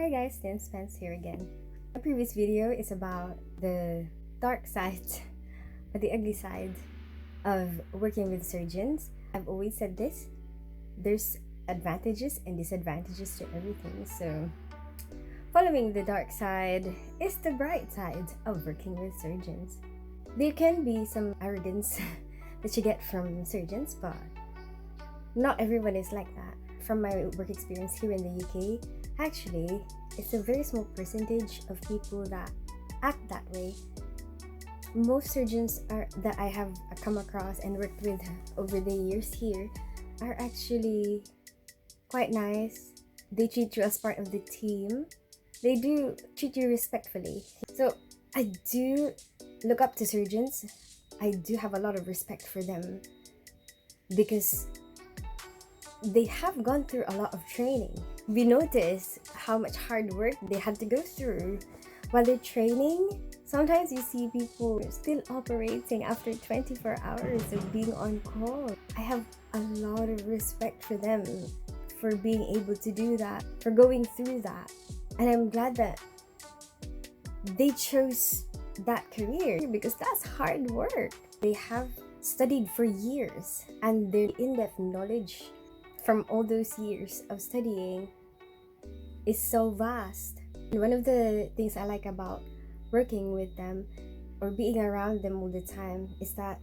Hi guys, Tim Spence here again. My previous video is about the dark side or the ugly side of working with surgeons. I've always said this, there's advantages and disadvantages to everything. So following the dark side is the bright side of working with surgeons. There can be some arrogance that you get from surgeons, but not everyone is like that. From my work experience here in the UK, actually, it's a very small percentage of people that act that way. Most surgeons that I have come across and worked with over the years here are actually quite nice. They treat you as part of the team. They do treat you respectfully. So I do look up to surgeons. I do have a lot of respect for them because they have gone through a lot of training. We notice how much hard work they had to go through while they're training. Sometimes you see people still operating after 24 hours of being on call. I have a lot of respect for them for being able to do that, for going through that. And I'm glad that they chose that career because that's hard work. They have studied for years and their in-depth knowledge from all those years of studying is so vast. And one of the things I like about working with them or being around them all the time is that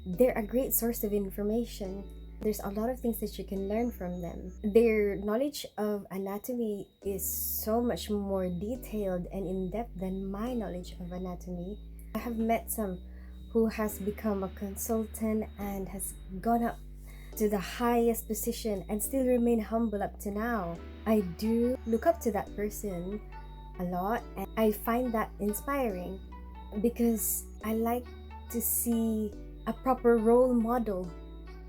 they're a great source of information. There's a lot of things that you can learn from them. Their knowledge of anatomy is so much more detailed and in-depth than my knowledge of anatomy. I have met some who has become a consultant and has gone up to the highest position and still remain humble up to now. I do look up to that person a lot and I find that inspiring because I like to see a proper role model.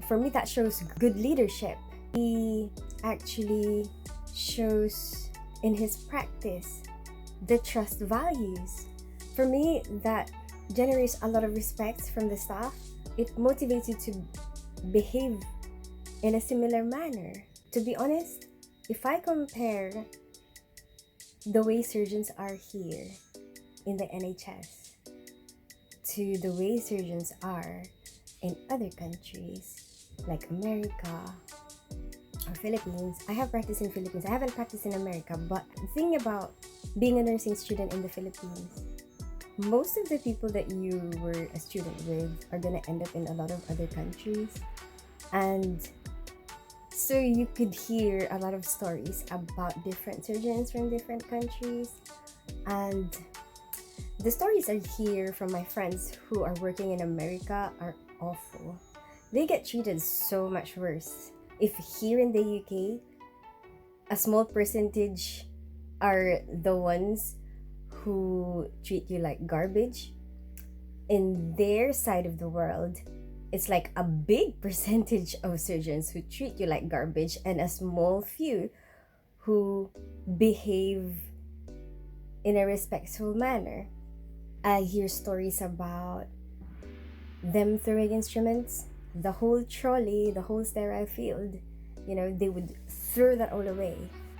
For me, that shows good leadership. He actually shows in his practice the trust values. For me, that generates a lot of respect from the staff. It motivates you to behave in a similar manner. To be honest, if I compare the way surgeons are here in the NHS to the way surgeons are in other countries like America or Philippines. I have practiced in Philippines. I haven't practiced in America, but the thing about being a nursing student in the Philippines, most of the people that you were a student with are going to end up in a lot of other countries. And so you could hear a lot of stories about different surgeons from different countries. And the stories I hear from my friends who are working in America are awful. They get treated so much worse. If here in the UK, a small percentage are the ones who treat you like garbage, in their side of the world, it's like a big percentage of surgeons who treat you like garbage and a small few who behave in a respectful manner. I hear stories about them throwing instruments, the whole trolley, the whole sterile field. You know, they would throw that all away.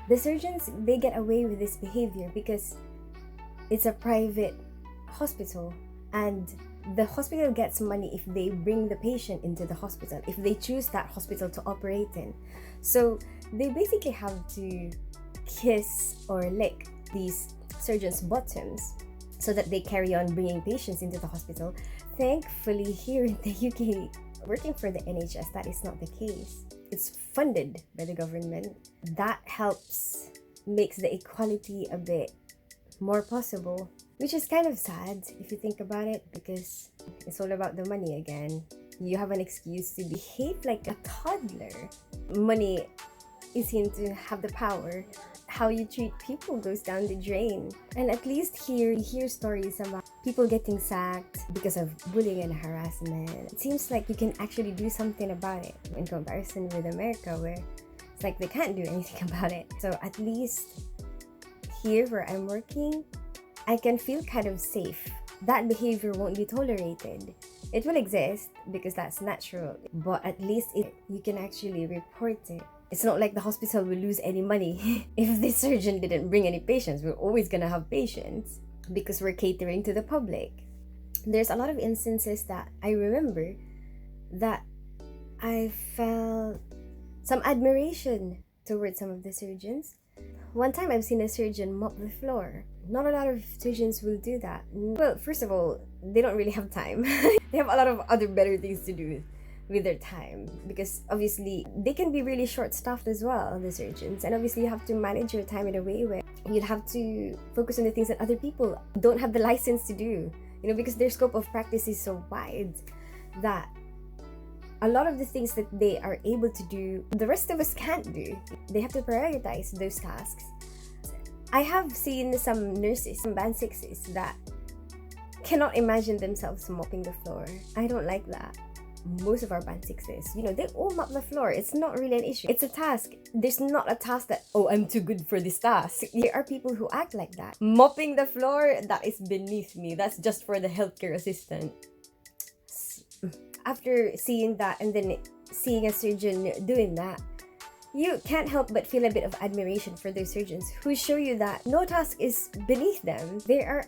The surgeons, they get away with this behavior because it's a private hospital and the hospital gets money if they bring the patient into the hospital, if they choose that hospital to operate in. So they basically have to kiss or lick these surgeons' bottoms so that they carry on bringing patients into the hospital. Thankfully, here in the UK, working for the NHS, that is not the case. It's funded by the government. That helps, makes the equality a bit more possible, which is kind of sad if you think about it because it's all about the money again. You have an excuse to behave like a toddler. Money is seen to have the power. How you treat people goes down the drain. And at least here, you hear stories about people getting sacked because of bullying and harassment. It seems like you can actually do something about it in comparison with America where it's like they can't do anything about it. So at least here where I'm working, I can feel kind of safe. That behavior won't be tolerated. It will exist because that's natural, but at least you can actually report it It's not like the hospital will lose any money if the surgeon didn't bring any patients. We're always gonna have patients because we're catering to the public. There's a lot of instances that I remember that I felt some admiration towards some of the surgeons. One time I've seen a surgeon mop the floor. Not a lot of surgeons will do that. Well, first of all, they don't really have time. They have a lot of other better things to do with their time, because obviously they can be really short-staffed as well, the surgeons, and obviously you have to manage your time in a way where you'll have to focus on the things that other people don't have the license to do, you know, because their scope of practice is so wide that a lot of the things that they are able to do, the rest of us can't do. They have to prioritize those tasks. I have seen some nurses, some band sixes, that cannot imagine themselves mopping the floor. I don't like that. Most of our band sixes, you know, they all mop the floor. It's not really an issue. It's a task. There's not a task that, oh, I'm too good for this task. There are people who act like that. Mopping the floor, that is beneath me. That's just for the healthcare assistant. After seeing that and then seeing a surgeon doing that, you can't help but feel a bit of admiration for those surgeons who show you that no task is beneath them. There are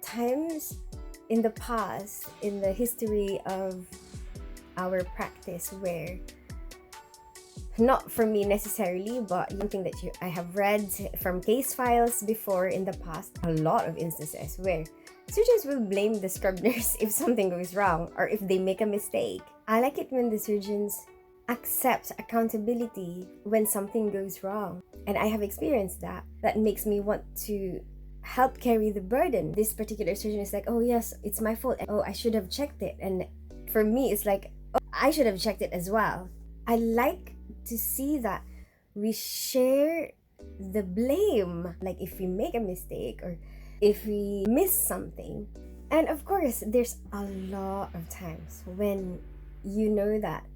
times in the past, in the history of our practice, where, not for me necessarily, but something that I have read from case files before in the past, a lot of instances where surgeons will blame the scrub nurse if something goes wrong or if they make a mistake. I like it when the surgeons accept accountability when something goes wrong, and I have experienced that. That makes me want to help carry the burden. This particular surgeon is like, oh yes, it's my fault, oh I should have checked it, and for me it's like, oh, I should have checked it as well. I like to see that we share the blame, like if we make a mistake or if we miss something. And of course, there's a lot of times when you know that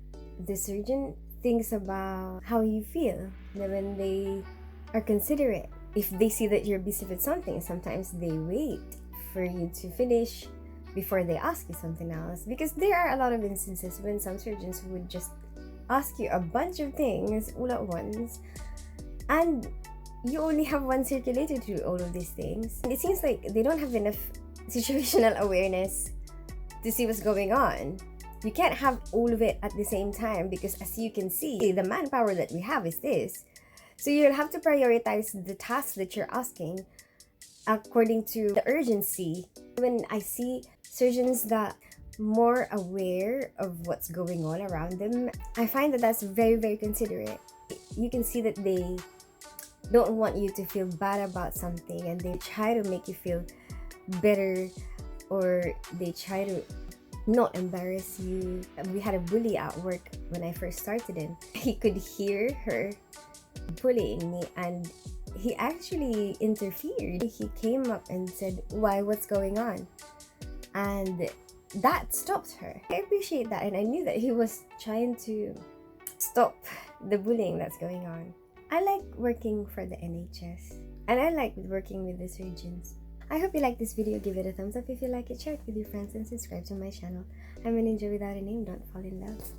the surgeon thinks about how you feel, that when they are considerate. If they see that you're busy with something, sometimes they wait for you to finish before they ask you something else, because there are a lot of instances when some surgeons would just ask you a bunch of things all at once, and you only have one circulator to do all of these things. And it seems like they don't have enough situational awareness to see what's going on. You can't have all of it at the same time, because as you can see, the manpower that we have is this. So you'll have to prioritize the tasks that you're asking according to the urgency. When I see surgeons that more aware of what's going on around them, I find that that's very, very considerate. You can see that they don't want you to feel bad about something, and they try to make you feel better, or they try to not embarrass you. We had a bully at work when I first started in. He could hear her bullying me, and he actually interfered. He came up and said, why, what's going on? And that stopped her. I appreciate that, and I knew that he was trying to stop the bullying that's going on. I like working for the NHS, and I like working with the surgeons. I hope you like this video. Give it a thumbs up if you like it, share it with your friends, and subscribe to my channel. I'm an Enjoy without a name. Don't fall in love.